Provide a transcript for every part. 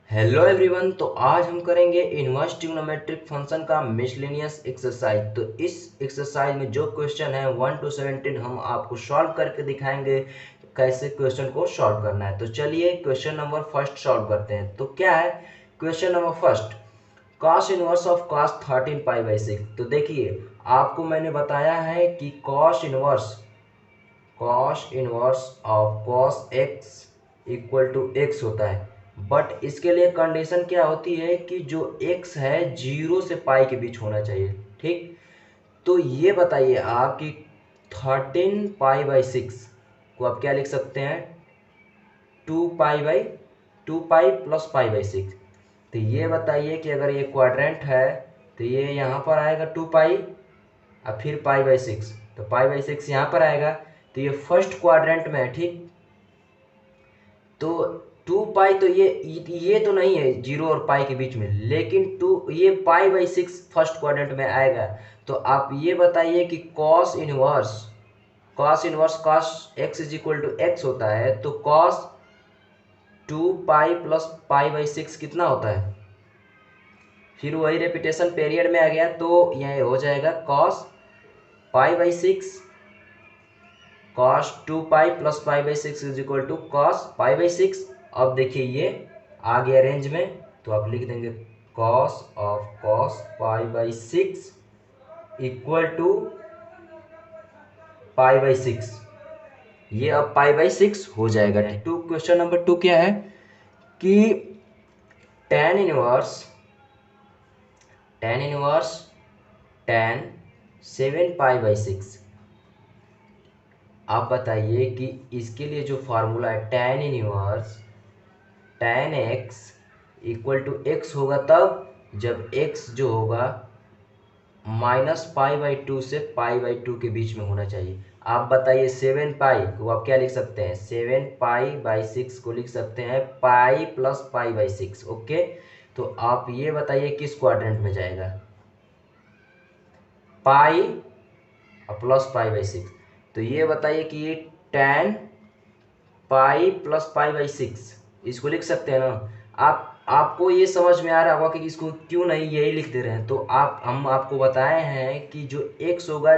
Hello everyone. तो आज हम करेंगे इनवर्स ट्रिग्नोमेट्रिक फंक्शन का मिसलेनियस एक्सरसाइज। तो इस एक्सरसाइज में जो क्वेश्चन है 1 to 17 हम आपको सॉल्व करके दिखाएंगे कैसे क्वेश्चन को सॉल्व करना है। तो चलिए क्वेश्चन नंबर फर्स्ट सॉल्व करते हैं। तो क्या है question number first, cos inverse of cos 13 पाई/6। तो देखिए आपको मैंने बताया है कि cos inverse of cos x equal to x होता है। बट इसके लिए कंडीशन क्या होती है कि जो एक्स है 0 से पाई के बीच होना चाहिए। ठीक, तो ये बताइए आप कि 13 पाई/6 को आप क्या लिख सकते हैं, 2 पाई प्लस पाई/6। तो ये बताइए कि अगर ये क्वाड्रेंट है तो ये यहाँ पर आएगा 2 पाई और फिर पाई/6, तो पाई/6 यहाँ पर आएगा। तो ये फर्स्ट क्वाड्रेंट में है। ठीक, तो 2 पाई तो ये तो नहीं है 0 और पाई के बीच में, लेकिन ये पाई/6 फर्स्ट क्वाड्रेंट में आएगा। तो आप ये बताइए कि cos inverse cos x is equal to x होता है, तो कॉस 2 पाई प्लस पाई/6 कितना होता है। फिर वही रेपिटेशन पीरियड में आ गया, तो यह हो जाएगा पाई/6 कॉस 2 पाई प्लस पाई/6 इज इक्वल टू कॉस पाई/6। अब देखिए ये आ गया रेंज में, तो आप लिख देंगे कॉस ऑफ कॉस पाई/6 इक्वल टू पाई/6। ये अब पाई/6 हो जाएगा। टू क्वेश्चन नंबर 2 क्या है कि टेन इनवर्स टेन 7 पाई/6। आप बताइए कि इसके लिए जो फार्मूला है tan x equal to x होगा तब जब एक्स जो होगा -पाई/2 से पाई/2 के बीच में होना चाहिए। आप बताइए 7 पाई को आप क्या लिख सकते हैं, 7 पाई/6 को लिख सकते हैं पाई प्लस पाई/6। ओके, तो आप ये बताइए किस क्वाड्रेंट में जाएगा, पाई और प्लस पाई/6। तो ये बताइए कि ये 10 पाई प्लस पाई/6 इसको लिख सकते हैं ना। आपको ये समझ में आ रहा होगा कि इसको क्यों नहीं यही लिख दे रहे हैं। तो हम आपको बताए हैं कि जो एक्स होगा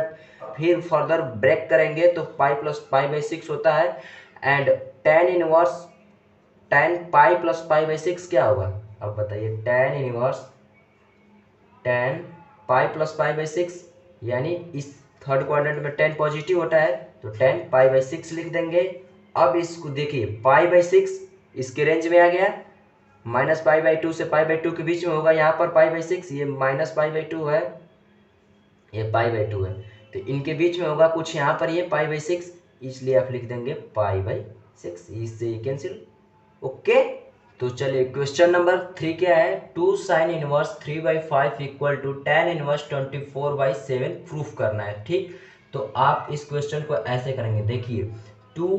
फिर फर्दर ब्रेक करेंगे तो पाई प्लस पाई/6 होता है। एंड टेन पाई प्लस पाई/6 क्या होगा, अब बताइए। टेन पाई प्लस पाई/6 यानी इस थर्ड क्वाड्रेंट में 10 पॉजिटिव होता है, तो 10 पाई/6 लिख देंगे। अब इसको देखिए पाई/6 इसके रेंज में आ गया, -पाई/2 से पाई/2 के बीच में होगा। यहाँ पर पाई/6 ये -पाई/2 है, ये पाई/2 है, तो इनके बीच में होगा कुछ यहाँ पर ये पाई/6, इसलिए आप लिख देंगे पाई/6, इससे कैंसिल। ओके, तो चलिए क्वेश्चन नंबर 3 क्या है, 2 sin 1 3/5 equal to tan 1 24/7 proof करना है। ठीक, तो आप इस क्वेश्चन को ऐसे करेंगे। देखिए 2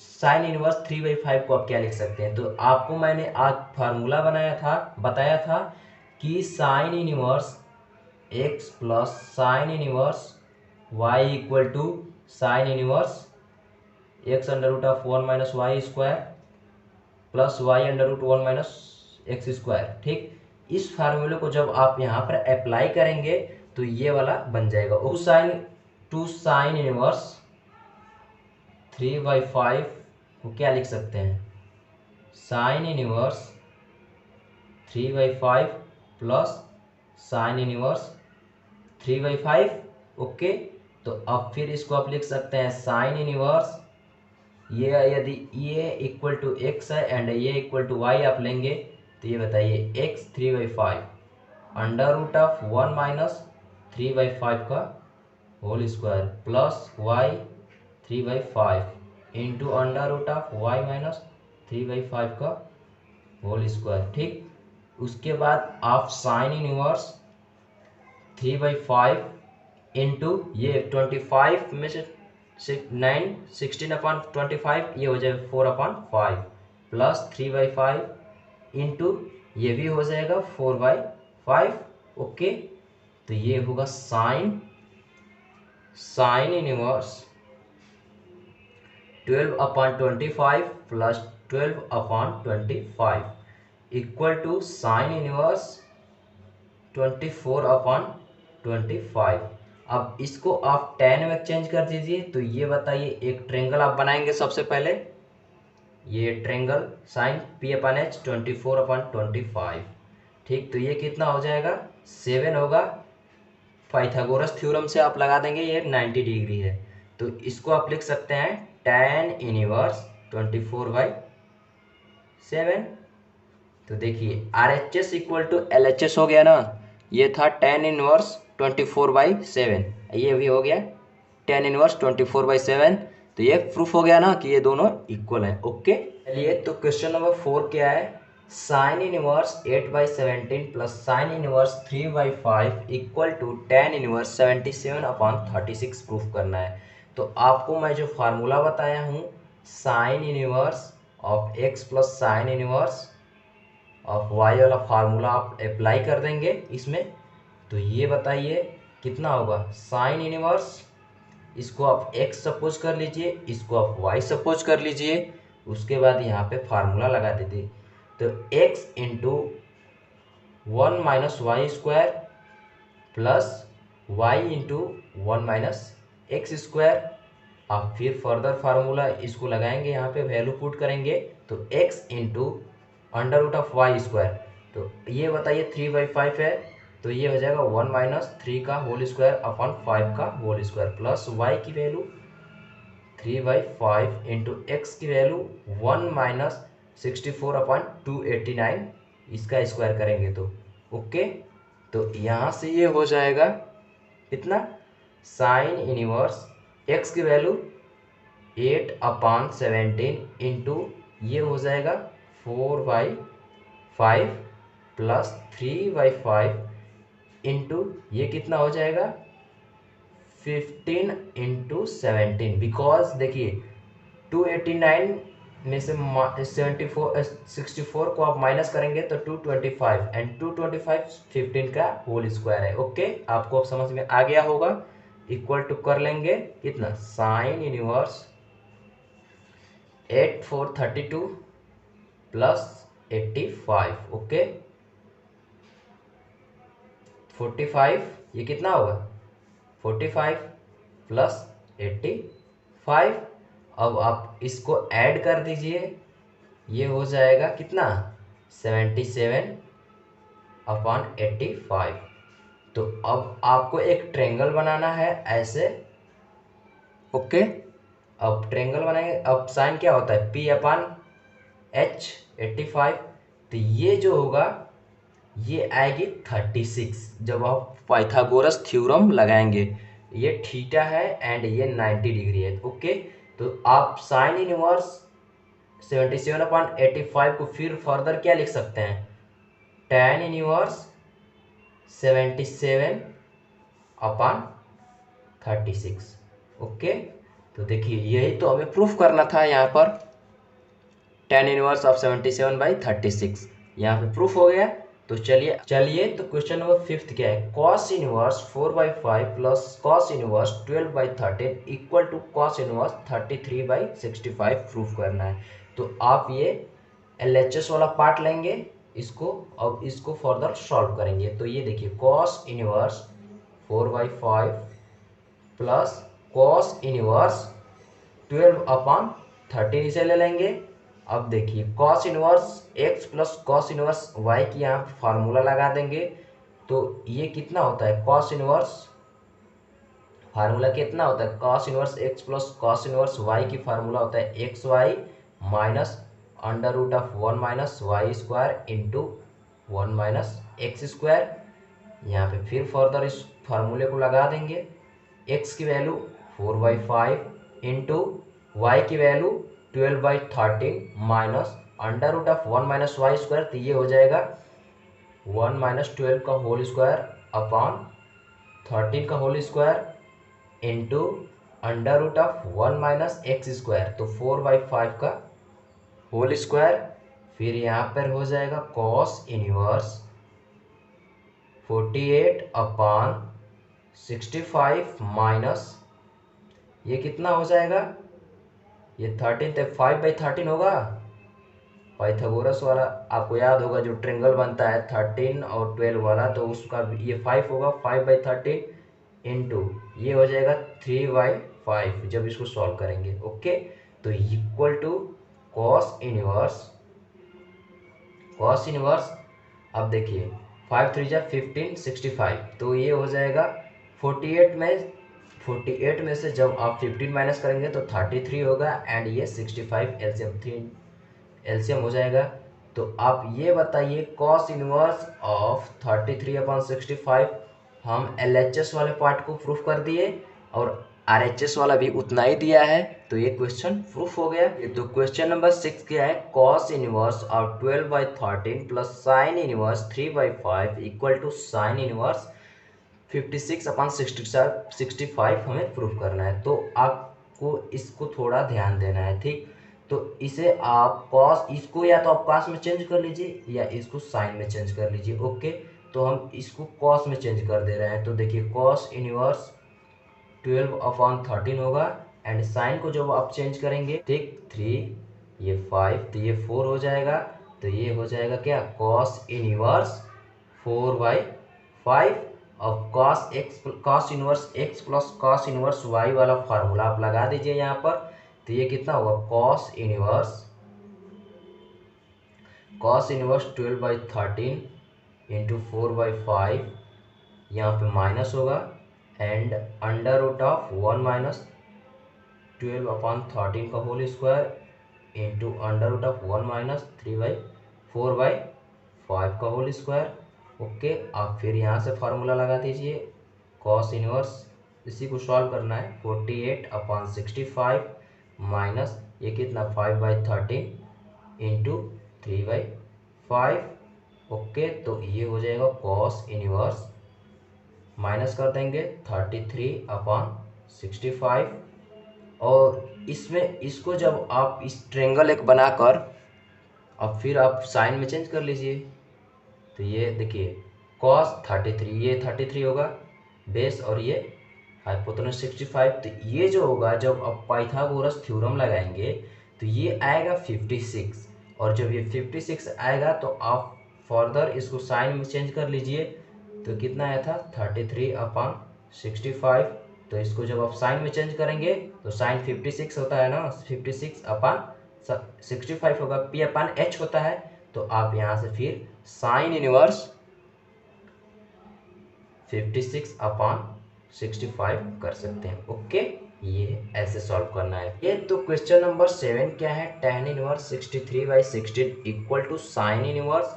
sin 1 3/5 को आप क्या लिख सकते हैं, तो आपको मैंने आज फार्मूला बताया था कि sin 1 x plus sin 1 y equal to sin 1 x√(1 - y² plus y√(1 - x²। ठीक, इस फार्मूले को जब आप यहाँ पर अप्लाई करेंगे तो ये वाला बन जाएगा। टू साइन इनवर्स 3/5 को क्या लिख सकते हैं, sign inverse 3/5 plus sine inverse 3/5। Okay, तो अब फिर इसको आप लिख सकते हैं साइन इनवर्स, ये यदि ये इक्वल टू एक्स है एंड ये इक्वल टू वाई आप लेंगे, तो ये बताइए एक्स 3/5 √(1 - 3/5 का whole square plus y 3/5 into (y - 3/5 का होल स्क्वायर। ठीक, उसके बाद आप साइन इनवर्स 3/5 इंटू ये 25 में से 9 16/25 ये हो जाएगा 4/5 प्लस 3/5 इंटू ये भी हो जाएगा 4/5। ओके, तो ये होगा sine inverse 12/25 plus 12/25 equal to sine inverse 24/25। अब इसको आप tan में चेंज कर दीजिए। तो ये बताइए, एक ट्रेंगल आप बनाएंगे सबसे पहले, ये ट्रेंगल साइन P/H 24/25। ठीक, तो ये कितना हो जाएगा, 7 होगा। पाइथागोरस थ्योरम से आप लगा देंगे, ये 90 डिग्री है। तो इसको आप लिख सकते हैं tan इनवर्स 24/7। तो देखिए RHS इक्वल टू LHS हो गया ना, ये था tan इनवर्स 24/7, ये भी हो गया tan इनवर्स 24/7। तो ये प्रूफ हो गया ना कि ये दोनों इक्वल हैं। ओके, चलिए तो क्वेश्चन नंबर 4 क्या है, sine inverse 8/17 plus sine inverse 3/5 equal to tan inverse 77/36 proof करना है। तो आपको मैं जो फार्मूला बताया हूँ, sine inverse of x plus sine inverse of y वाला फार्मूला आप अप्लाई कर देंगे इसमें। तो ये बताइए कितना होगा, साइन इनवर्स, इसको आप x सपोज कर लीजिए, इसको आप y सपोज कर लीजिए, उसके बाद यहाँ पे फार्मूला लगा दीजिए। तो x into 1 minus y square plus y into 1 minus x square. आप फिर फर्दर फार्मूला इसको लगाएंगे, यहाँ पे वैल्यू पुट करेंगे। तो x into under root of y square, तो ये बताइए 3/5 है, तो ये हो जाएगा 1 माइनस 3 का होल स्क्वायर अपॉन 5 का होल स्क्वायर प्लस y की वैल्यू 3/5 इंटू एक्स की वैल्यू 1 माइनस 64/289, इसका स्क्वायर करेंगे तो ओके। तो यहाँ से ये हो जाएगा कितना, साइन इनवर्स एक्स की वैल्यू 8/17 इंटू ये हो जाएगा 4/5 प्लस 3/5 इंटू ये कितना हो जाएगा 15 इंटू 17। बिकॉज देखिए 289 में से 64 को आप माइनस करेंगे तो 225 एंड 225 15 का होल स्क्वायर है। ओके, आपको अब समझ में आ गया होगा। इक्वल टू कर लेंगे कितना, साइन इनवर्स 8432 प्लस 85। ओके, 45, ये कितना होगा 45 प्लस 85। अब आप इसको ऐड कर दीजिए, ये हो जाएगा कितना 77/85। तो अब आपको एक ट्रेंगल बनाना है ऐसे। ओके, अब ट्रेंगल बनाएंगे। अब साइन क्या होता है P/H 85। तो ये जो होगा ये आएगी 36, जब आप पाइथागोरस थ्योरम लगाएंगे। ये थीटा है एंड ये 90 डिग्री है। ओके, तो आप साइन इनवर्स 77/85 को फिर फर्दर क्या लिख सकते हैं, tan इनवर्स 77/36। ओके, तो देखिए यही तो हमें प्रूफ करना था यहाँ पर, tan इनवर्स ऑफ 77/36 यहाँ पे प्रूफ हो गया। तो चलिए तो क्वेश्चन नंबर 5 क्या है, cos inverse 4/5 plus cos inverse 12/13 equal to cos inverse 33/65 proof करना है। तो आप ये LHS वाला पार्ट लेंगे इसको, अब इसको फर्दर सॉल्व करेंगे। तो ये देखिए cos inverse 4/5 plus cos inverse 12/13 इसे ले लेंगे। अब देखिए cos inverse x plus cos inverse y की यहाँ फार्मूला लगा देंगे। तो ये कितना होता है, cos इनवर्स फार्मूला कितना होता है, cos inverse x plus cos inverse y की फार्मूला होता है xy minus under root of 1 minus y square into 1 minus x square. यहाँ पे फिर फर्दर इस फार्मूले को लगा देंगे, x की वैल्यू 4/5 इंटू वाई की value 12/13 minus under root of 1 minus y square. तो ये हो जाएगा 1 माइनस 12 का होल स्क्वायर अपॉन 13 का whole square into under root of 1 minus x square. तो 4/5 का होल स्क्वायर, फिर यहाँ पर हो जाएगा cos इनवर्स 48/65 माइनस ये कितना हो जाएगा, ये 13 तो 5/13 होगा, पाइथागोरस वाला आपको याद होगा, जो ट्रिंगल बनता है 13 और 12 वाला, तो उसका ये 5 होगा, 5/13 इंटू ये हो जाएगा 3/5 जब इसको सॉल्व करेंगे। ओके, तो इक्वल टू कॉस इनवर्स। अब देखिए 5×3 = 15, 65, तो ये हो जाएगा 48 में से जब आप 15 माइनस करेंगे तो 33 होगा, एंड ये 65 एलसीएम हो जाएगा। तो आप ये बताइए कॉस इनवर्स ऑफ 33/65, हम एलएचएस वाले पार्ट को प्रूफ कर दिए और आरएचएस वाला भी उतना ही दिया है, तो ये क्वेश्चन प्रूफ हो गया। तो क्वेश्चन नंबर 6 क्या है, cos inverse of 12/13 plus sine inverse 3/5 equal to sine inverse 56/65 हमें प्रूफ करना है। तो आपको इसको थोड़ा ध्यान देना है, ठीक। तो इसे आप कॉस, इसको या तो आप कॉस में चेंज कर लीजिए या इसको साइन में चेंज कर लीजिए। ओके, तो हम इसको कॉस में चेंज कर दे रहे हैं। तो देखिए कॉस इनवर्स 12/13 होगा, एंड साइन को जब आप चेंज करेंगे, ठीक, 3 ये 5 तो ये 4 हो जाएगा। तो ये हो जाएगा क्या, कॉस इनवर्स 4/5 और cos inverse x plus cos inverse y वाला फार्मूला आप लगा दीजिए यहाँ पर। तो ये कितना होगा, कॉस इनवर्स 12/13 इंटू 4/5, यहाँ पे माइनस होगा, and under root of 1 minus 12/13 का whole square into under root of 1 minus 4/5 का होल स्क्वायर। ओके, आप फिर यहाँ से फार्मूला लगा दीजिए, कॉस इनवर्स, इसी को सॉल्व करना है, 48/65 माइनस ये कितना 5/13 इंटू 3/5। ओके, तो ये हो जाएगा कॉस इनवर्स, माइनस कर देंगे 33/65, और इसमें इसको जब आप इस ट्रेंगल एक बनाकर अब फिर आप साइन में चेंज कर लीजिए। तो ये देखिए कॉस 33, ये 33 होगा बेस, और ये हाइपोटेनस 65। तो ये जो होगा जब आप पाइथागोरस थ्योरम लगाएंगे तो ये आएगा 56, और जब ये 56 आएगा तो आप फर्दर इसको साइन में चेंज कर लीजिए। तो कितना आया था 33/65, तो इसको जब आप साइन में चेंज करेंगे तो साइन 56 होता है ना, 56/65 होगा, P/H होता है। तो आप यहाँ से फिर साइन इनवर्स 56/65 कर सकते हैं। ओके, ये ऐसे सॉल्व करना है ये। तो क्वेश्चन नंबर 7 क्या है, tan inverse 63/16 equal to sine inverse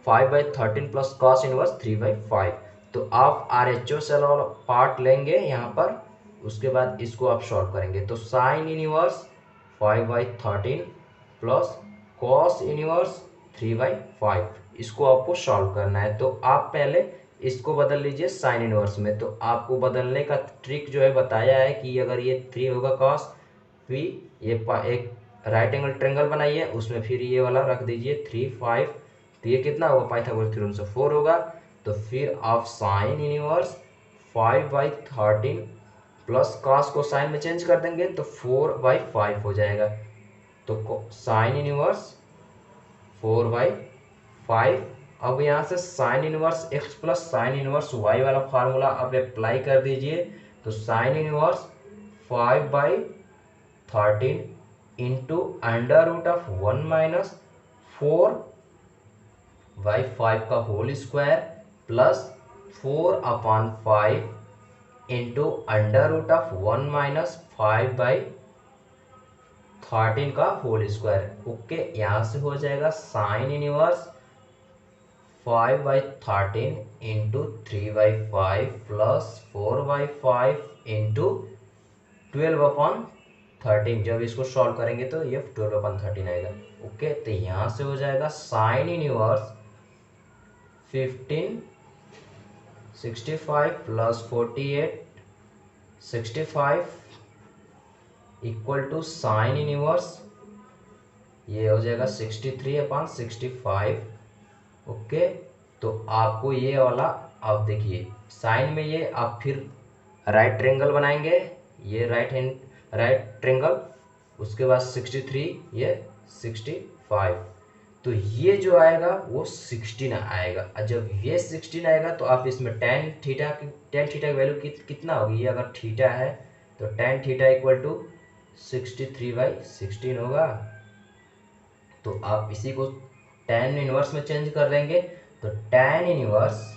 5/13 plus cos inverse 3/5। तो आप RHO सेल वाला पार्ट लेंगे यहाँ पर, उसके बाद इसको आप सॉल्व करेंगे। तो sine inverse 5/13 plus cos inverse 3/5, इसको आपको सॉल्व करना है। तो आप पहले इसको बदल लीजिए साइन इनवर्स में। तो आपको बदलने का ट्रिक जो है बताया है कि अगर ये 3 होगा कॉस पी, ये एक राइट एंगल ट्रेंगल बनाइए, उसमें फिर ये वाला रख दीजिए 3, 5, तो ये कितना होगा पाइथागोरस थ्योरम से 4 होगा। तो फिर आप साइन इनवर्स 5/13 प्लस कॉस को साइन में चेंज कर देंगे तो 4/5 हो जाएगा। तो साइन इनवर्स 4/5। अब यहाँ से sine inverse x plus sine inverse y वाला फार्मूला अब अप्लाई कर दीजिए। तो sine inverse 5/13 into under root of 1 minus 4/5 का whole square plus 4/5 into under root of 1 minus 5/13 का होल स्क्वायर। ओके, यहाँ से हो जाएगा sine inverse 5/13 into 3/5 plus 4/5 into 12/13। जब इसको सॉल्व करेंगे तो ये 12/13 आएगा। ओके, तो यहाँ से हो जाएगा sine inverse 15/65 plus 48/65 equal to sine inverse, ये हो जाएगा 63/65। ओके, तो आपको ये वाला, आप देखिए साइन में ये आप फिर राइट ट्रेंगल बनाएंगे, ये राइट ट्रेंगल, उसके बाद 63, ये 65, तो ये जो आएगा वो 16 आएगा। और जब ये 16 आएगा तो आप इसमें टेन थीटा की वैल्यू कितना होगी, ये अगर थीटा है तो टेन थीटा इक्वल टू 63/16 होगा। तो आप इसी को टेन इनवर्स में चेंज कर देंगे, तो टेन इनवर्स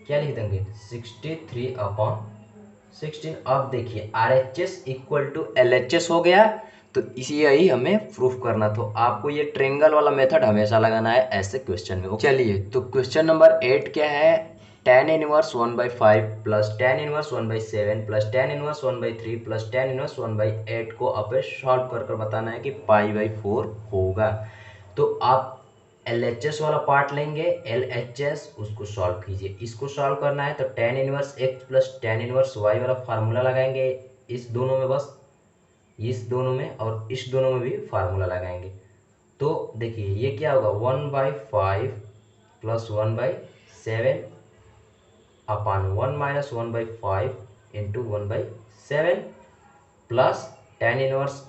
क्या लिख देंगे 63/16। अब देखिए RHS इक्वल टू LHS हो गया, तो इसी यही हमें प्रूफ करना। तो आपको ये ट्रेंगल वाला मेथड हमेशा लगाना है ऐसे क्वेश्चन में। चलिए तो क्वेश्चन नंबर 8 क्या है, tan inverse 1/5 plus tan inverse 1/7 plus tan inverse 1/3 plus tan inverse 1/8 को आप सॉल्व कर बताना है कि π/4 होगा। तो आप LHS वाला पार्ट लेंगे, LHS उसको सॉल्व कीजिए। इसको सॉल्व करना है तो tan inverse x plus tan inverse y वाला फार्मूला लगाएंगे इस दोनों में, बस इस दोनों में और इस दोनों में भी फार्मूला लगाएंगे। तो देखिए ये क्या होगा 1/5 प्लस 1/7 अपान 1 minus 1/5 into 1/7 plus tan inverse,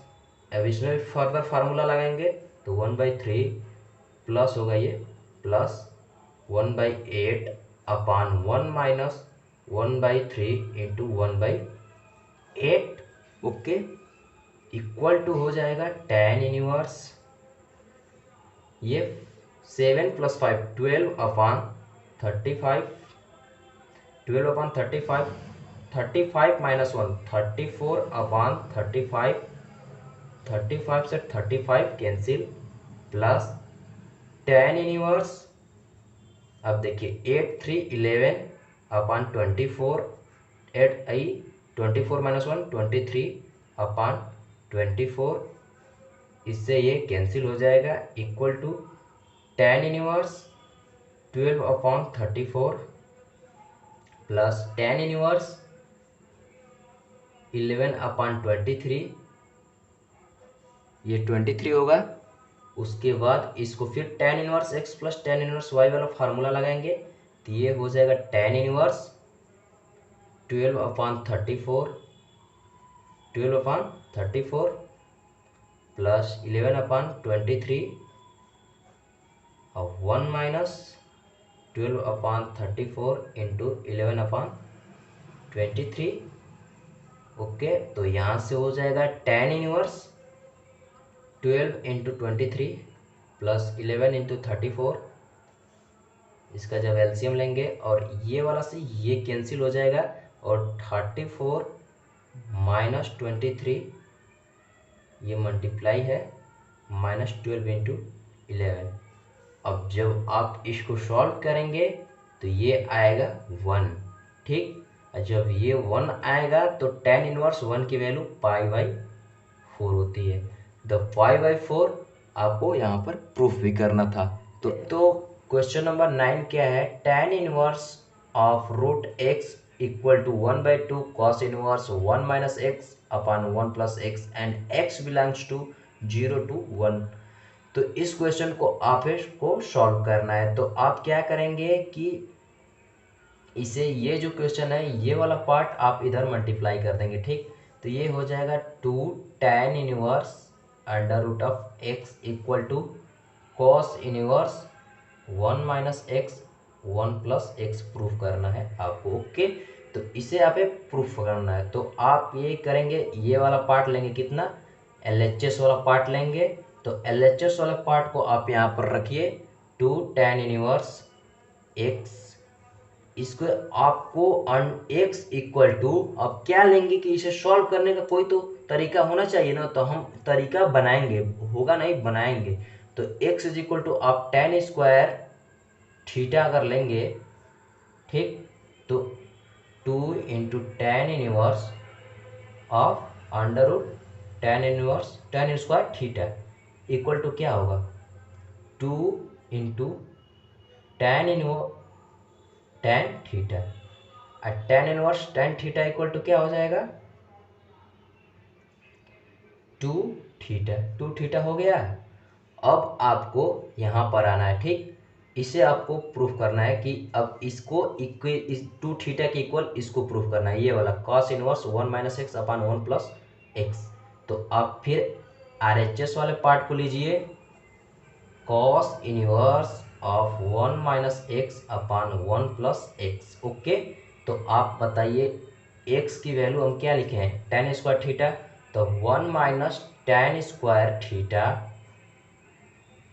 अब इसमें भी फर्दर फार्मूला लगाएंगे तो 1/3 प्लस होगा ये plus 1/8 upon 1 minus 1/3 into 1/8 okay, equal to हो जाएगा tan इनवर्स ये 7 प्लस 5 12 अपान 35, 12 अपान 35, 35 माइनस 1 34 अपान 35, 35 से 35 कैंसिल प्लस tan इनवर्स, अब देखिए 8 3 11 अपान 24, 8 आई 24 माइनस 1 23 अपान 24, इससे ये कैंसिल हो जाएगा equal to tan inverse 12 upon 34 plus tan inverse 11 upon 23, ये 23 होगा। उसके बाद इसको फिर tan inverse x plus tan inverse y वाला फार्मूला लगाएंगे, तो ये हो जाएगा tan inverse 12 upon 34, 12 upon 34 plus 11 upon 23 और 1 minus 12 upon 34 into 11 upon 23 okay. तो यहाँ से हो जाएगा tan inverse 12 into 23 plus 11 into 34, इसका जब एलसीएम लेंगे और ये वाला से ये कैंसिल हो जाएगा और 34 माइनस 23 ये मल्टीप्लाई है माइनस 12 इंटू 11। अब जब आप इसको सॉल्व करेंगे तो ये आएगा 1, ठीक। जब ये 1 आएगा तो tan इनवर्स 1 की वैल्यू π/4 होती है। द π/4 आपको यहाँ पर प्रूफ भी करना था। तो क्वेश्चन नंबर 9 क्या है, tan inverse of root x equal to 1/2 cos inverse 1 minus x upon 1 plus x and x belongs to 0 to 1। तो इस क्वेश्चन को आप को सॉल्व करना है। तो आप क्या करेंगे कि इसे, ये जो क्वेश्चन है ये वाला पार्ट आप इधर मल्टीप्लाई कर देंगे, ठीक। तो ये हो जाएगा 2 tan inverse under root of x equal to cos inverse 1 minus x 1 plus x proof करना है आपको ओके। तो इसे आप प्रूफ करना है, तो आप ये करेंगे, ये वाला पार्ट लेंगे कितना, LHS वाला पार्ट लेंगे। तो LHS वाले पार्ट को आप यहाँ पर रखिए 2 tan इनवर्स x, इसको आपको x इक्वल टू, अब क्या लेंगे कि इसे सॉल्व करने का कोई तो तरीका होना चाहिए ना, तो हम तरीका बनाएंगे, होगा नहीं बनाएंगे। तो x इज इक्वल टू आप tan स्क्वायर थीटा अगर लेंगे, ठीक, तो 2 into tan inverse of under root tan inverse tan square theta equal to क्या होगा 2 into tan inverse tan theta, और tan inverse tan theta equal to क्या हो जाएगा 2 थीटा। 2 थीटा हो गया। अब आपको यहाँ पर आना है, ठीक। इसे आपको प्रूफ करना है कि अब इसको इस 2 थीटा के इक्वल इसको प्रूफ करना है, ये वाला cos inverse 1 minus x upon 1 plus x. तो आप फिर RHS वाले पार्ट को लीजिए, cos inverse of 1 minus x upon 1 plus x. Okay, तो आप बताइए एक्स की वैल्यू हम क्या लिखे हैं, टेन स्क्वायर थीटा, तो 1 minus ten square theta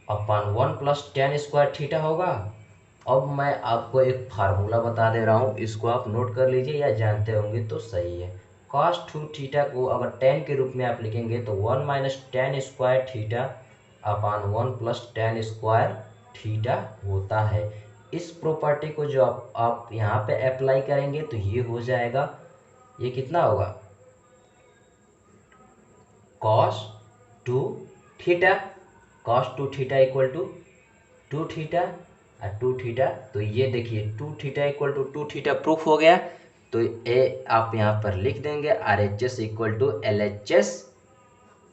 upon 1 plus ten square theta होगा। अब मैं आपको एक फार्मूला बता दे रहा हूँ, इसको आप नोट कर लीजिए या जानते होंगे तो सही है। कॉस टू थीटा को अगर टेन के रूप में आप लिखेंगे तो 1 minus ten square theta upon 1 plus ten square theta होता है। इस प्रॉपर्टी को जो आप यहाँ पे अप्लाई करेंगे तो ये हो जाएगा, ये कितना होगा, cos two theta, cos two theta equal to two theta और टू थीटा, तो ये देखिए two theta equal to two theta proof हो गया। तो ए आप यहाँ पर लिख देंगे R H S equal to L H S,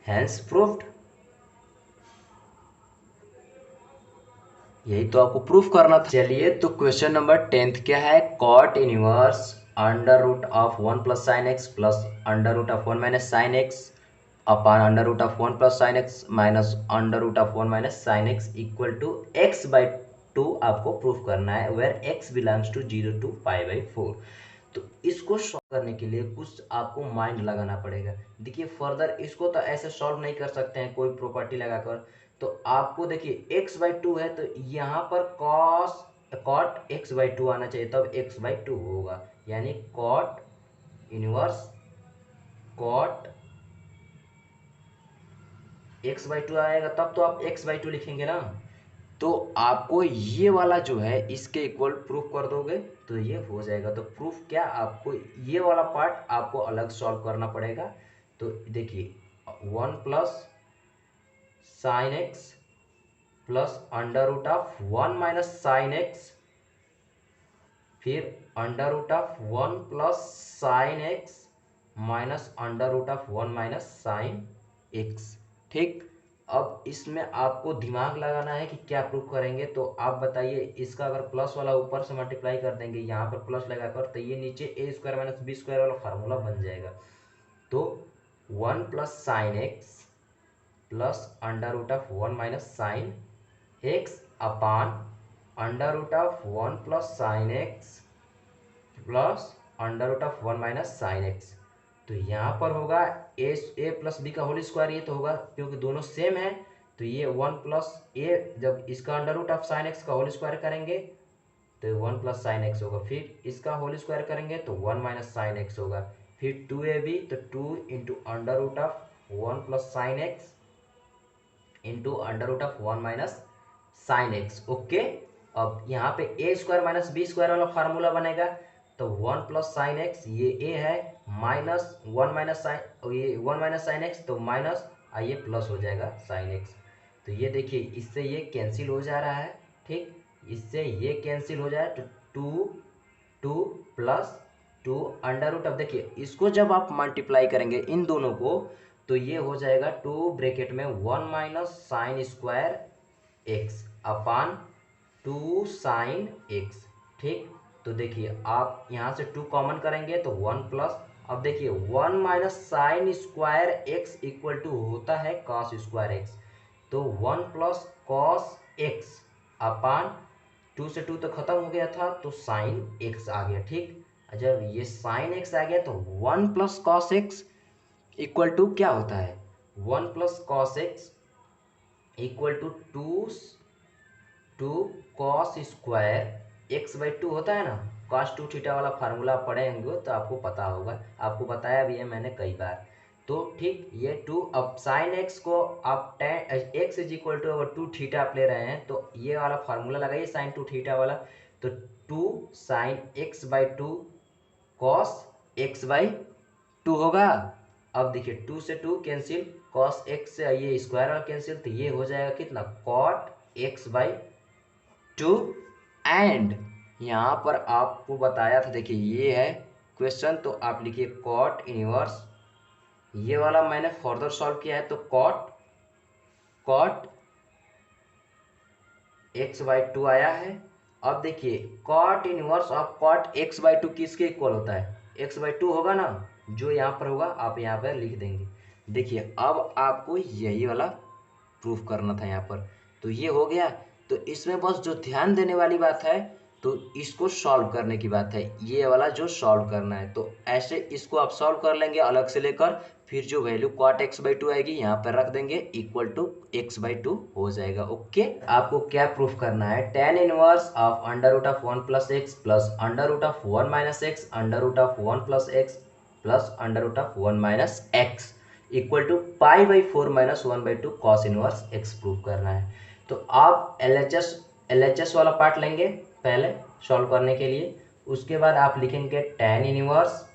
hence proved. यही तो आपको प्रूफ करना था। चलिए तो क्वेश्चन नंबर 10th क्या है, cot inverse under root of 1 plus sine x plus under root of 1 minus sine x upon under root of 1 plus sine x minus under root of 1 minus sine x equal to x by 2 आपको proof करना है, where x belongs to 0 to pi by 4। तो इसको solve करने के लिए कुछ आपको माइंड लगाना पड़ेगा। देखिए फर्दर इसको तो ऐसे सॉल्व नहीं कर सकते हैं कोई प्रॉपर्टी लगाकर, तो आपको देखिए x बाई टू है तो यहाँ पर cos cot x by two आना चाहिए, तब x बाई टू होगा, यानी cot inverse cot x by two आएगा, तब तो आप x बाई टू लिखेंगे ना। तो आपको ये वाला जो है इसके इक्वल प्रूफ कर दोगे तो ये हो जाएगा। तो प्रूफ क्या, आपको ये वाला पार्ट आपको अलग सॉल्व करना पड़ेगा। तो देखिए 1 plus sine x plus under root of 1 minus sine x, फिर under root of 1 plus sine x minus under root of 1 minus sine x. ठीक, अब इसमें आपको दिमाग लगाना है कि क्या प्रूफ करेंगे। तो आप बताइए, इसका अगर प्लस वाला ऊपर से मल्टीप्लाई कर देंगे यहाँ पर प्लस लगाकर, तो ये नीचे a square minus b square वाला फार्मूला बन जाएगा। तो 1 plus sine x plus under root of 1 minus sine x upon under root of 1 plus sine x plus under root of 1 minus sine x. तो यहाँ पर होगा ए प्लस बी का whole square, ये तो होगा क्योंकि दोनों सेम है। तो ये 1 प्लस ए, जब इसका under root of sine x का होल स्क्वायर करेंगे तो 1 प्लस साइन एक्स होगा, फिर इसका होल स्क्वायर करेंगे तो 1 माइनस साइन एक्स होगा, फिर 2ab तो 2 into under root of 1 plus sine x into under root of 1 minus sine x. Okay, अब यहाँ पे a square minus b square वाला फार्मूला बनेगा। तो 1 प्लस साइन एक्स ये ए है, माइनस 1 माइनस साइन, ये 1 माइनस साइन एक्स तो माइनस, ये प्लस हो जाएगा साइन एक्स। तो ये देखिए इससे ये कैंसिल हो जा रहा है। ठीक, इससे ये कैंसिल हो जाए तो two two plus two under root, अब देखिए इसको जब आप मल्टीप्लाई करेंगे इन दोनों को तो ये हो जाएगा 2 ब्रैकेट में 1 माइनस साइन स्क्वायर एक्स अपान 2 साइन एक्स। ठीक, तो देखिए आप यहाँ से 2 कॉमन करेंगे तो 1 प्लस, अब देखिए 1 minus sine square x equal to होता है कॉस स्क्वायर एक्स, तो 1 प्लस कॉस एक्स अपान 2 से 2 तो खत्म हो गया था तो साइन एक्स आ गया। ठीक, जब ये साइन एक्स आ गया तो 1 plus cos x equal to क्या होता है, 1 plus cos x equal to two cos square x by two होता है ना, कॉस टू थीटा वाला फार्मूला पढ़े होंगे तो आपको पता होगा, आपको बताया भी है मैंने कई बार। तो ठीक, ये 2, अब साइन एक्स को आप tan x is equal to अगर 2 थीटा आप ले रहे हैं तो ये वाला फार्मूला लगाइए साइन 2 थीटा वाला, तो 2 sine x by 2 cos x by 2 होगा। अब देखिए 2 से 2 कैंसिल, कॉस एक्स से ये स्क्वायर वाला कैंसिल, तो ये हो जाएगा कितना, कॉट एक्स बाई 2। एंड यहाँ पर आपको बताया था, देखिए ये है क्वेश्चन, तो आप लिखिए कॉट इनवर्स, ये वाला मैंने फर्दर सॉल्व किया है तो कॉट कॉट एक्स बाई 2 आया है। अब देखिए cot inverse of cot x by 2 किसके इक्वल होता है, एक्स बाई 2 होगा ना, जो यहाँ पर होगा आप यहाँ पर लिख देंगे। देखिए अब आपको यही वाला प्रूफ करना था यहाँ पर। तो ये हो गया। तो इसमें बस जो ध्यान देने वाली बात है, तो इसको सॉल्व करने की बात है, ये वाला जो सॉल्व करना है। तो ऐसे इसको आप सॉल्व कर लेंगे अलग से लेकर, फिर जो वैल्यू cot x/2 आएगी यहाँ पर रख देंगे, इक्वल टू x/2 हो जाएगा। ओके, आपको क्या प्रूफ करना है, tan inverse of √1 plus x plus √1 minus x √1 plus x plus √1 minus x equal to π/4 minus 1/2 cos inverse x prove करना है। तो आप LHS वाला पार्ट लेंगे पहले सॉल्व करने के लिए, उसके बाद आप लिखेंगे tan inverse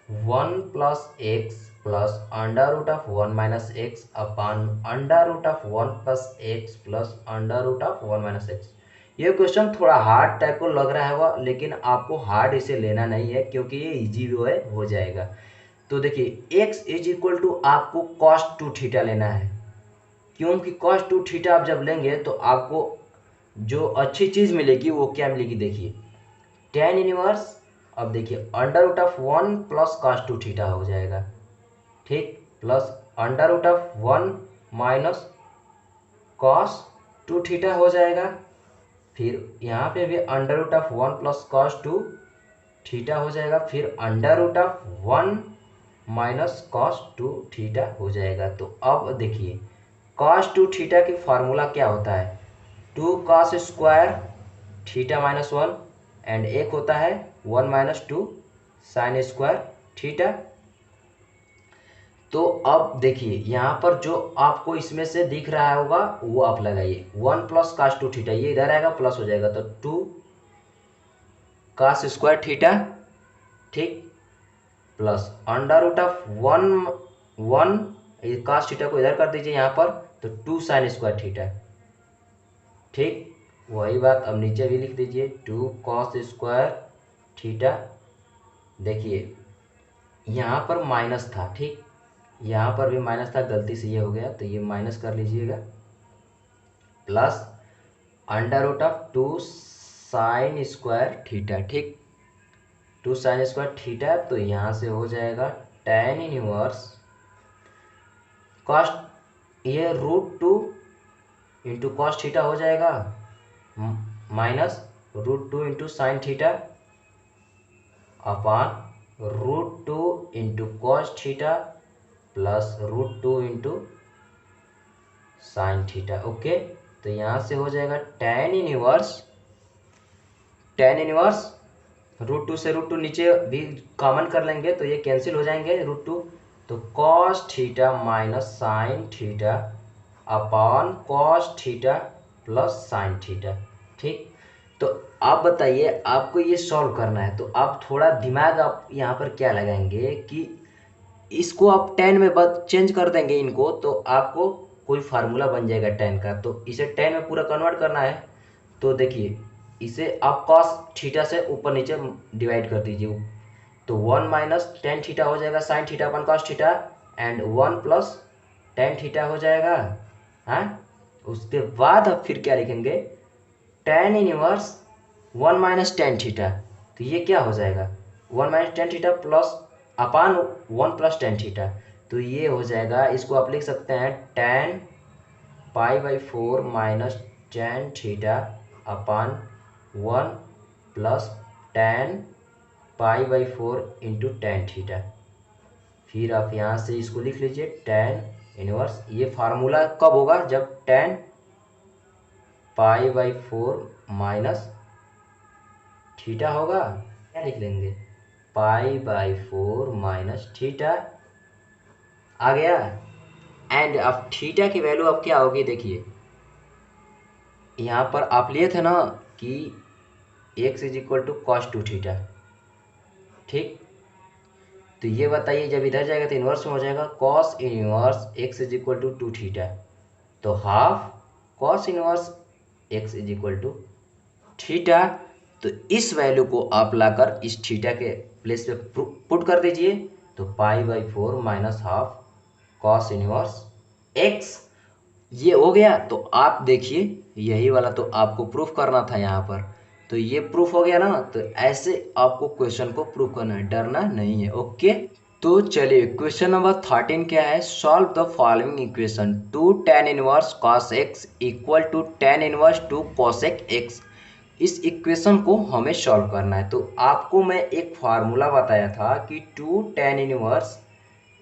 1 plus x plus √1 minus x upon √1 plus x plus √1 minus x. ये क्वेश्चन थोड़ा हार्ड टाइप को लग रहा होगा, लेकिन आपको हार्ड इसे लेना नहीं है क्योंकि ये इजी हो जाएगा। तो देखिए x इज इक्वल टू आपको cos 2 थीटा लेना है, क्योंकि cos 2 थीटा आप जब लेंगे तो आपको जो अच्छी चीज़ मिलेगी वो क्या मिलेगी, देखिए tan इनवर्स, अब देखिए √1 प्लस cos 2 थीटा हो जाएगा, ठीक, प्लस √1 माइनस cos 2 थीटा हो जाएगा। फिर यहाँ पे भी √1 प्लस cos 2 थीटा हो जाएगा, फिर √1 माइनस cos 2 थीटा हो जाएगा। तो अब देखिए cos 2 थीटा की फार्मूला क्या होता है, 2 cos square theta minus 1 and एक होता है 1 माइनस 2 साइन स्क्वायर थीटा। तो अब देखिए यहाँ पर जो आपको इसमें से दिख रहा होगा वो आप लगाइए, 1 प्लस cos 2 थीटा, ये इधर आएगा प्लस हो जाएगा, तो 2 cos स्क्वायर थीटा, ठीक, प्लस √1 cos थीटा को इधर कर दीजिए यहाँ पर, तो 2 साइन स्क्वायर थीटा, ठीक, वही बात अब नीचे भी लिख दीजिए 2 cos स्क्वायर थीटा। देखिए यहाँ पर माइनस था, ठीक, यहाँ पर भी माइनस था, गलती से ये हो गया तो ये माइनस कर लीजिएगा, प्लस √2 साइन स्क्वायर थीटा, ठीक, 2 साइन स्क्वायर थीटा। तो यहाँ से हो जाएगा tan इनवर्स कॉस, ये √2 इंटू कॉस थीटा हो जाएगा, minus √2 into sine theta upon √2 into cos theta plus √2 into sine theta. Okay, तो यहाँ से हो जाएगा tan इनवर्स √2 से √2 नीचे भी कॉमन कर लेंगे तो ये कैंसिल हो जाएंगे √2, तो cos theta minus sine theta upon cos theta plus sine theta, ठीक। तो आप बताइए आपको ये सॉल्व करना है, तो आप थोड़ा दिमाग आप यहाँ पर क्या लगाएंगे कि इसको आप tan में चेंज कर देंगे इनको, तो आपको कोई फार्मूला बन जाएगा tan का, तो इसे tan में पूरा कन्वर्ट करना है। तो देखिए इसे आप cos थीटा से ऊपर नीचे डिवाइड कर दीजिए, तो 1 माइनस tan थीटा हो जाएगा sine theta upon cos theta and 1 plus tan theta हो जाएगा, हाँ। उसके बाद अब फिर क्या लिखेंगे, tan inverse 1 minus tan theta, तो ये क्या हो जाएगा 1 माइनस tan थीटा प्लस अपान 1 प्लस tan थीटा, तो ये हो जाएगा, इसको आप लिख सकते हैं tan π/4 minus tan theta upon 1 plus tan π/4 into tan theta. फिर आप यहाँ से इसको लिख लीजिए tan इनवर्स, ये फार्मूला कब होगा, जब tan π/4 माइनस थीटा होगा, क्या लिख लेंगे π/4 माइनस थीटा आ गया। एंड अब थीटा की वैल्यू अब क्या होगी, देखिए यहाँ पर आप लिए थे ना कि x is equal to cos 2 theta, ठीक, तो ये बताइए जब इधर जाएगा तो इन्वर्स में हो जाएगा cos inverse x is equal to 2 theta, तो half cos inverse x is equal to theta. तो इस वैल्यू को आप लाकर इस थीटा के प्लेस पे पुट कर दीजिए, तो π/4 minus half cos inverse x, ये हो गया। तो आप देखिए यही वाला तो आपको प्रूफ करना था यहाँ पर, तो ये प्रूफ हो गया ना। तो ऐसे आपको क्वेश्चन को प्रूफ करना है, डरना नहीं है। ओके। तो चलिए क्वेश्चन नंबर 13 क्या है, solve the following equation, 2 tan inverse cos x equal to tan inverse 2 cosec x। इस इक्वेशन को हमें सॉल्व करना है। तो आपको मैं एक फार्मूला बताया था कि 2 tan inverse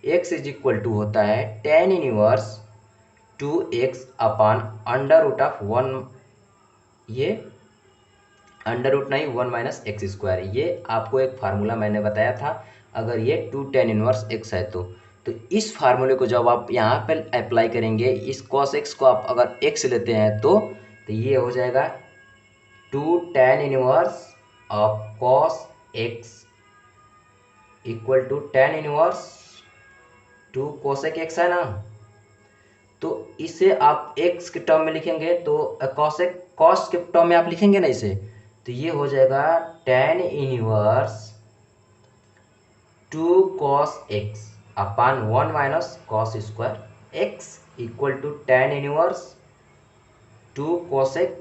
x is equal to होता है tan inverse 2x upon under root of 1, ये अंडर रूट नहीं 1 माइनस एक्स स्क्वायर, ये आपको एक फार्मूला मैंने बताया था। अगर ये 2 tan इनवर्स x है तो इस फार्मूले को जब आप यहाँ पे अप्लाई करेंगे, इस cos x को आप अगर x लेते हैं तो ये हो जाएगा 2 tan inverse of cos x equal to tan inverse 2 cosec x है ना। तो इसे आप x के टर्म में लिखेंगे तो cos के टर्म में आप लिखेंगे ना इसे, तो ये हो जाएगा tan inverse 2 cos x upon 1 minus cos square x equal to tan inverse 2 cosec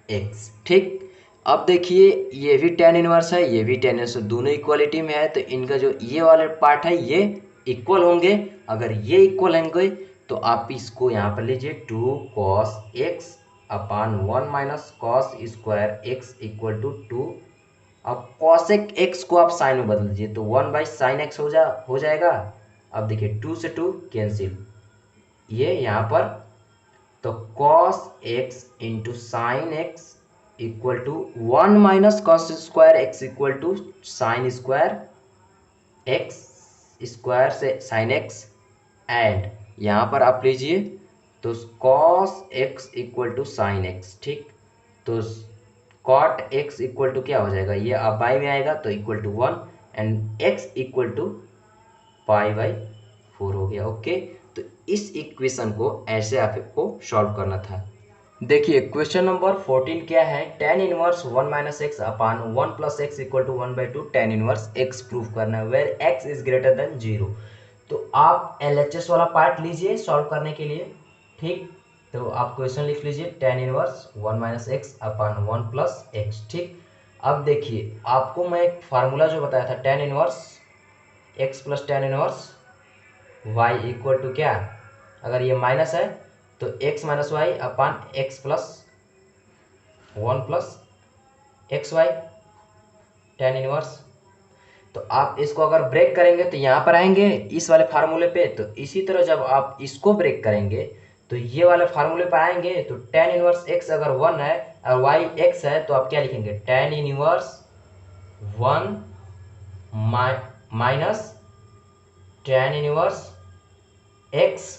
x। ठीक, अब देखिए ये भी tan इनवर्स है, ये भी tan इनवर्स, दोनों इक्वालिटी में है, तो इनका जो ये वाले पार्ट है ये इक्वल होंगे। अगर ये इक्वल होंगे तो आप इसको यहाँ पर लीजिए 2 cos x upon 1 minus cos square x equal to 2। अब cosec x को आप साइन में बदल दीजिए तो 1 बाई साइन एक्स हो जाएगा। अब देखिए 2 से 2 कैंसिल, ये यहाँ पर, तो cos x into sine x equal to 1 minus cos square x equal to sine square x square से साइन एक्स, एंड यहाँ पर आप लीजिए तो cos x equal to sine x. ठीक, तो cot x इक्वल टू क्या हो जाएगा, ये अब बाई में आएगा तो equal to 1 and x equal to pi by 4 हो गया। ओके, तो इस इक्वेशन को ऐसे आपको सॉल्व करना था। देखिए क्वेश्चन नंबर 14 क्या है, tan inverse 1 minus x upon 1 plus x equal to 1/2 tan inverse x proof करना है where x is greater than 0। तो आप LHS वाला पार्ट लीजिए सॉल्व करने के लिए। ठीक, तो आप क्वेश्चन लिख लीजिए tan inverse 1 minus x upon 1 plus x. ठीक, अब देखिए आपको मैं एक फार्मूला जो बताया था tan inverse x plus tan inverse y equal to क्या, अगर ये माइनस है तो x minus y upon x plus 1 plus x y tan inverse. तो आप इसको अगर ब्रेक करेंगे तो यहाँ पर आएंगे इस वाले फार्मूले पे, तो इसी तरह जब आप इसको ब्रेक करेंगे तो ये वाले फार्मूले पे आएंगे। तो tan इनवर्स x अगर 1 है और y x है तो आप क्या लिखेंगे, tan inverse 1 minus tan inverse x।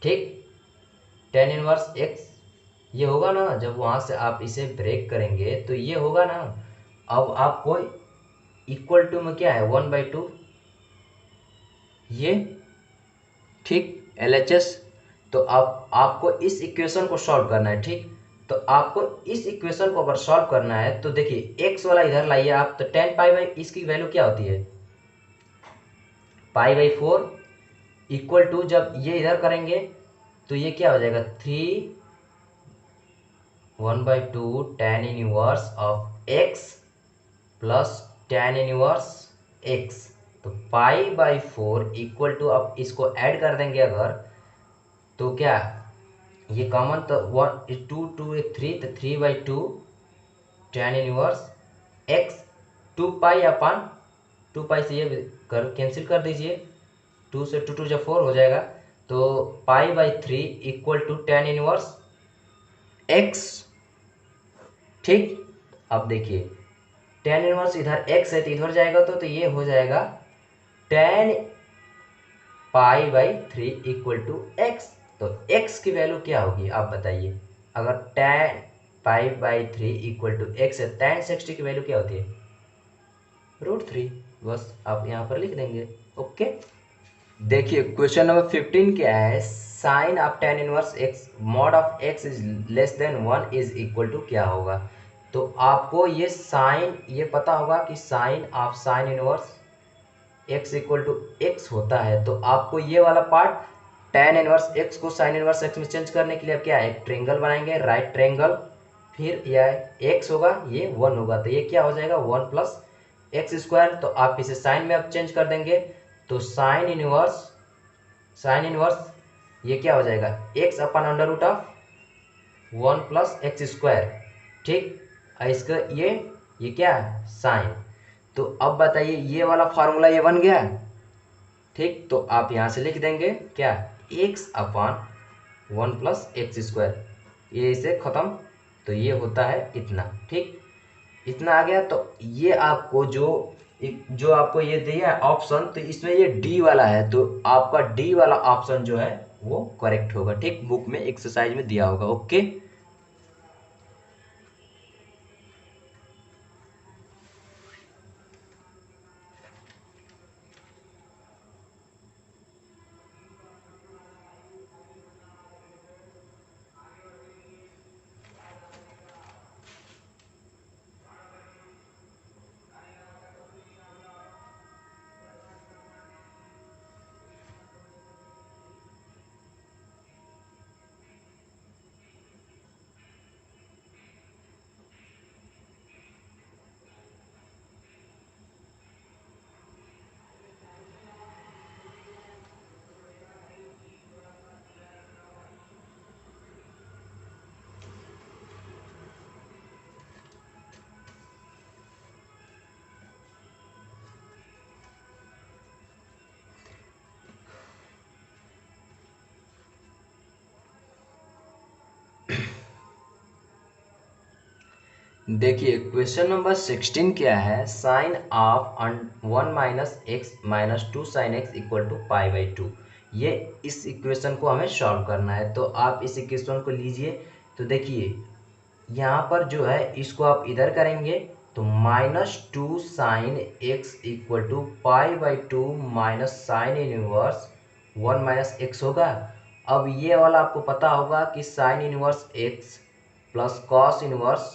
ठीक, tan इनवर्स x ये होगा ना, जब वहां से आप इसे ब्रेक करेंगे तो ये होगा ना। अब आपको इक्वल टू में क्या है 1/2 ये। ठीक, LHS, तो आपको इस इक्वेशन को सॉल्व करना है। ठीक, तो आपको इस इक्वेशन को अगर सॉल्व करना है तो देखिए x वाला इधर लाइए आप, तो tan पाई बाई इसकी वैल्यू क्या होती है पाई बाई 4 इक्वल टू, जब ये इधर करेंगे तो ये क्या हो जाएगा 3 1/2 tan inverse of x plus tan inverse x। तो पाई बाई 4 इक्वल टू, अब इसको ऐड कर देंगे अगर तो क्या, ये कॉमन तो 1 2 2 3, तो 3/2 tan इनवर्स x 2 पाई अपान 2 पाई से ये कर कैंसिल कर दीजिए, 2 से 2 2 जब 4 हो जाएगा, तो pi by 3 equal to tan inverse x। ठीक, अब देखिए tan इनवर्स इधर x है तो इधर जाएगा तो ये हो जाएगा tan pi by 3 equal to x। तो x की वैल्यू क्या होगी आप बताइए, अगर tan pi by 3 equal to x है, tan 60 की वैल्यू क्या होती है √3, बस आप यहाँ पर लिख देंगे। ओके, देखिए क्वेश्चन नंबर 15 क्या है, sine of tan inverse x mod of x is less than 1 is equal to क्या होगा। तो आपको ये साइन ये पता होगा कि sine of sine inverse x equal to x होता है। तो आपको ये वाला पार्ट tan इनवर्स x को साइन इनवर्स x में चेंज करने के लिए अब क्या है, एक ट्रेंगल बनाएंगे, राइट ट्रेंगल, फिर यह x होगा ये 1 होगा, तो ये क्या हो जाएगा 1 प्लस एक्स स्क्वायर, तो आप इसे साइन में अब चेंज कर देंगे, तो साइन इनवर्स ये क्या हो जाएगा, x upon under root of 1 plus x square. ठीक, इसका ये क्या है, साइन। तो अब बताइए ये वाला फार्मूला ये बन गया। ठीक, तो आप यहाँ से लिख देंगे क्या, x upon 1 plus x square, ये इसे खत्म, तो ये होता है इतना। ठीक, इतना आ गया। तो ये आपको जो आपको ये दिया है ऑप्शन, तो इसमें ये डी वाला है, तो आपका डी वाला ऑप्शन जो है वो करेक्ट होगा। ठीक, बुक में एक्सरसाइज में दिया होगा। ओके, देखिए क्वेश्चन नंबर 16 क्या है, sine of 1 minus x minus 2 sine x equal to pi by 2। ये इस इक्वेशन को हमें सॉल्व करना है, तो आप इस इक्वेशन को लीजिए। तो देखिए यहाँ पर जो है इसको आप इधर करेंगे, तो -2 sine x equal to pi by 2 minus sine inverse 1 minus x होगा। अब ये वाला आपको पता होगा कि sine inverse x plus cos inverse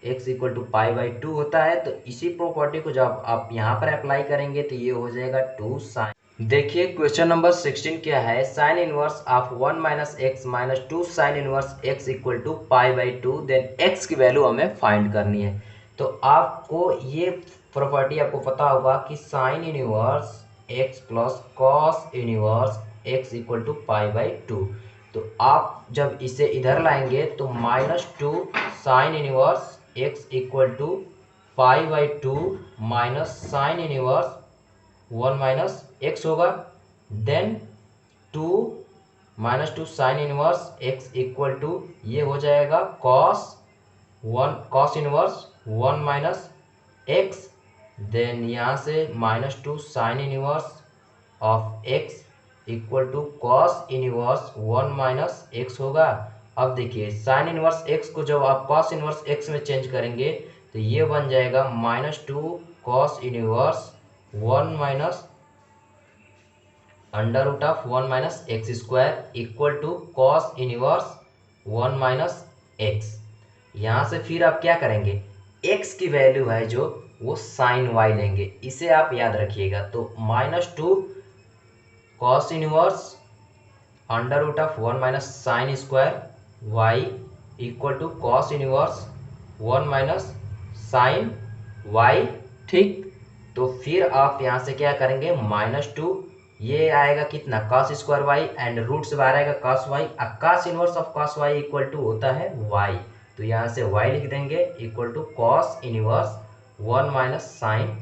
x equal to pi by 2 होता है। तो इसी प्रॉपर्टी को जब आप यहाँ पर अप्लाई करेंगे तो ये हो जाएगा 2 साइन। देखिए क्वेश्चन नंबर 16 क्या है, sine inverse of 1 minus x minus 2 sine inverse x equal to pi by 2, then x की वैल्यू हमें फाइंड करनी है। तो आपको ये प्रॉपर्टी आपको पता होगा कि sine inverse x plus cos inverse x equal to pi by 2। तो आप जब इसे इधर लाएंगे तो -2 sine inverse x equal to pi by 2 minus sine inverse 1 minus x होगा। Then 2 -2 sine inverse x equal to ये हो जाएगा cos inverse 1 minus x. Then यहाँ से -2 sine inverse of x equal to cos inverse 1 minus x होगा। अब देखिए sine inverse x को जब आप कॉस इनवर्स एक्स में चेंज करेंगे तो ये बन जाएगा -2 cos inverse 1 minus under root of 1 minus x square equal to cos inverse 1 minus x. यहाँ से फिर आप क्या करेंगे, एक्स की वैल्यू है जो वो साइन वाई लेंगे, इसे आप याद रखिएगा। तो -2 cos inverse under root of 1 minus sine square y equal to cos inverse 1 minus sine y. ठीक, तो फिर आप यहाँ से क्या करेंगे, -2 ये आएगा कितना, cos square y and root से बाहर आएगा cos y, cos inverse of cos y equal to होता है वाई। तो यहाँ से वाई लिख देंगे equal to cos inverse 1 minus sine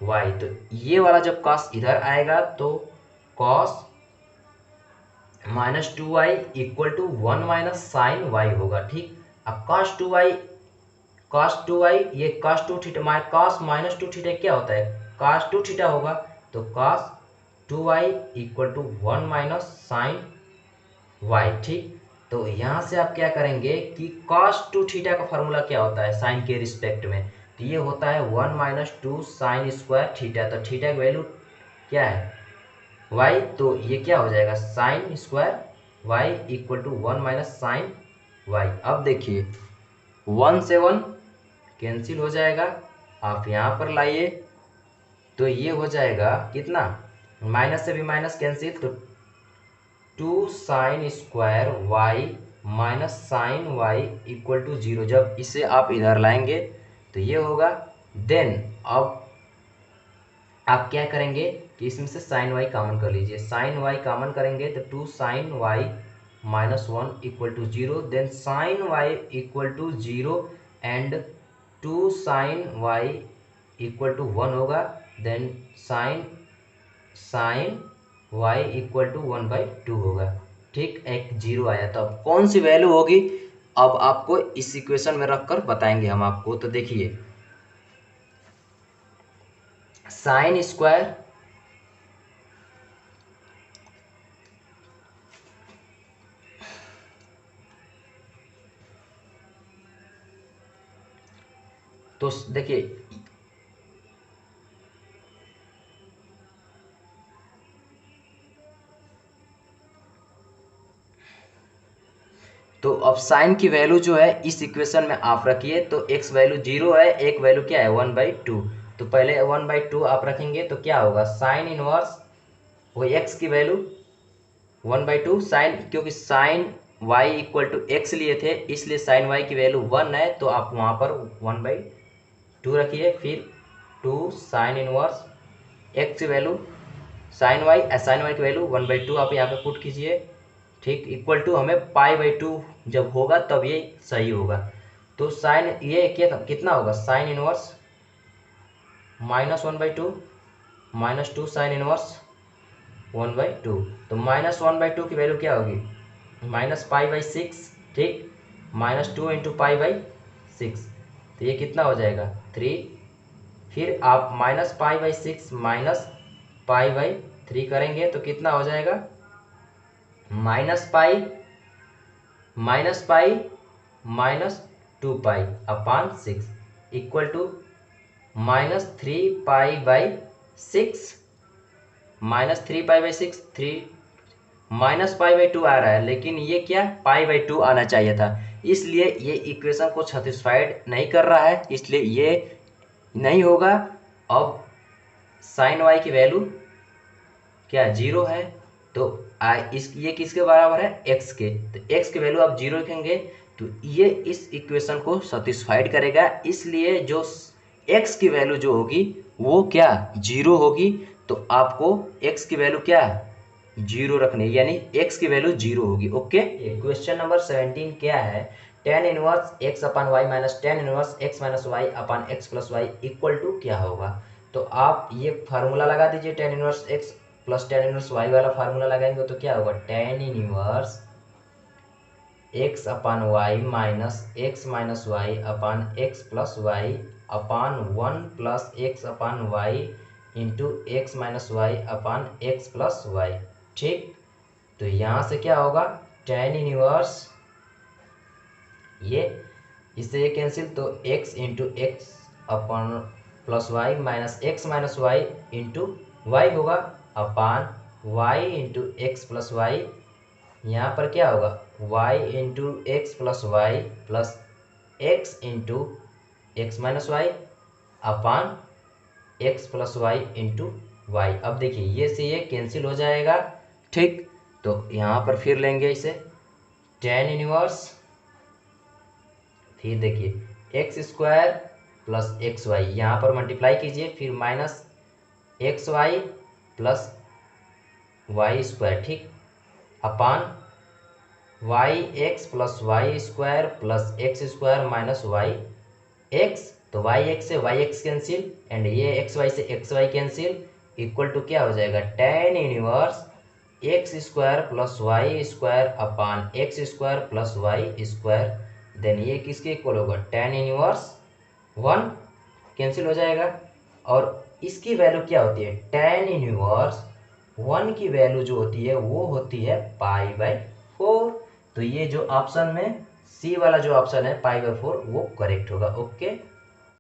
y. तो ये वाला जब कॉस इधर आएगा तो cos -2y equal to 1 minus sine y होगा। ठीक, अब cos 2y ये cos 2 थीटा cos -2 थीटा क्या होता है, cos 2 थीटा होगा। तो cos 2y equal to 1 minus sine y. ठीक, तो यहाँ से आप क्या करेंगे कि cos 2 थीटा का फॉर्मूला क्या होता है साइन के रिस्पेक्ट में, तो ये होता है 1 माइनस 2 साइन स्क्वायर थीटा। तो थीटा की वैल्यू क्या है, y, तो ये क्या हो जाएगा sine square y equal to 1 minus sine y। अब देखिए 1 से 1 कैंसिल हो जाएगा, आप यहाँ पर लाइए तो ये हो जाएगा कितना, माइनस से भी माइनस कैंसिल, तो 2 sine square y minus sine y equal to 0। जब इसे आप इधर लाएंगे तो ये होगा। देन अब आप क्या करेंगे कि इसमें से साइन वाई कॉमन कर लीजिए। साइन वाई कॉमन करेंगे तो 2 sine y -1 equal to 0, then sine y equal to 0 and 2 sine y equal to 1 होगा, then sine y equal to 1/2 होगा। ठीक, एक 0 आया। तो अब कौन सी वैल्यू होगी, अब आपको इस इक्वेशन में रखकर बताएंगे हम आपको। तो देखिए साइन स्क्वायर तो देखिए तो अब साइन की वैल्यू जो है इस इक्वेशन में आप रखिए। तो x वैल्यू 0 है, एक वैल्यू क्या है 1/2। तो पहले 1/2 आप रखेंगे तो क्या होगा, साइन इनवर्स वो x की वैल्यू 1/2 साइन, क्योंकि sine y equal to x लिए थे इसलिए साइन y की वैल्यू 1 है, तो आप वहाँ पर 1/2 रखिए। फिर 2 साइन इनवर्स x की वैल्यू साइन y की वैल्यू 1/2 आप यहाँ पे पुट कीजिए। ठीक, इक्वल टू हमें π/2 जब होगा तब ये सही होगा। तो साइन ये कितना होगा, साइन इनवर्स -1/2 -2 साइन इनवर्स 1/2। तो -1/2 की वैल्यू क्या होगी, -π/6। ठीक, -2 इंटू π/6, तो ये कितना हो जाएगा 3। फिर आप -π/6 -π/3 करेंगे तो कितना हो जाएगा, -π -2π/6 इक्वल टू -3π/6 -3π/6 -π/2 आ रहा है, लेकिन ये क्या π/2 आना चाहिए था, इसलिए ये इक्वेशन को सेटिस्फाइड नहीं कर रहा है, इसलिए ये नहीं होगा। अब साइन वाई की वैल्यू क्या 0 है, तो ये किसके बराबर है, x के। तो x की वैल्यू आप 0 रखेंगे तो ये इस इक्वेशन को सेटिस्फाइड करेगा, इसलिए जो x की वैल्यू जो होगी वो क्या 0 होगी। तो आपको x की वैल्यू क्या 0 रखनी, यानी x की वैल्यू 0 होगी। ओके, क्वेश्चन नंबर 17 क्या है, tan inverse x upon y minus tan inverse x minus y upon x plus y equal to क्या होगा। तो आप ये फार्मूला लगा दीजिए, tan inverse x plus tan inverse y वाला फार्मूला लगाएंगे तो क्या होगा, tan inverse x upon y minus x minus y upon x plus y upon 1 plus x upon y into x minus y upon x plus y. ठीक, तो यहाँ से क्या होगा, tan इनवर्स ये इससे ये कैंसिल, तो x into x upon plus y minus x minus y into y होगा upon y into x plus y. यहाँ पर क्या होगा, y into x plus y plus x into x minus y upon x plus y into y. अब देखिए ये से ये कैंसिल हो जाएगा। ठीक, तो यहाँ पर फिर लेंगे इसे tan इनवर्स, फिर देखिए x square plus x y, यहाँ पर मल्टीप्लाई कीजिए, फिर minus x y plus y square. ठीक, upon y x plus y square plus x square minus y x. तो वाई एक्स से वाई एक्स कैंसिल एंड ये एक्स वाई से x y cancel, equal to क्या हो जाएगा, tan inverse x square plus y square upon x square plus y square. Then ये किसके equal होगा, tan इनवर्स 1 कैंसिल हो जाएगा। और इसकी वैल्यू क्या होती है, tan इनवर्स 1 की वैल्यू जो होती है वो होती है π/4। तो ये जो ऑप्शन में सी वाला जो ऑप्शन है π/4 वो करेक्ट होगा। ओके।